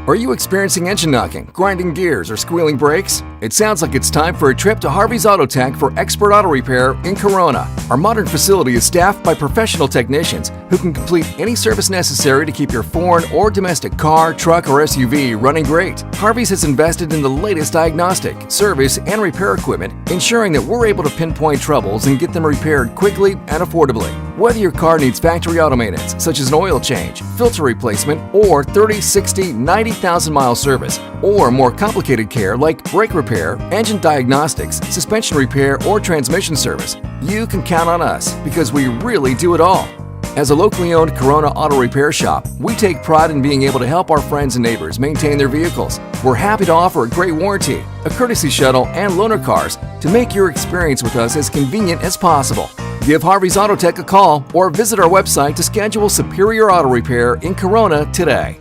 Are you experiencing engine knocking, grinding gears, or squealing brakes? It sounds like it's time for a trip to Harvey's Autotech for expert auto repair in Corona. Our modern facility is staffed by professional technicians who can complete any service necessary to keep your foreign or domestic car, truck, or SUV running great. Harvey's has invested in the latest diagnostic, service, and repair equipment, ensuring that we're able to pinpoint troubles and get them repaired quickly and affordably. Whether your car needs factory auto maintenance, such as an oil change, filter replacement, or 30, 60, 90,000-mile service, or more complicated care like brake repair, engine diagnostics, suspension repair, or transmission service, you can count on us because we really do it all. As a locally owned Corona auto repair shop, we take pride in being able to help our friends and neighbors maintain their vehicles. We're happy to offer a great warranty, a courtesy shuttle, and loaner cars to make your experience with us as convenient as possible. Give Harvey's Autotech a call or visit our website to schedule superior auto repair in Corona today.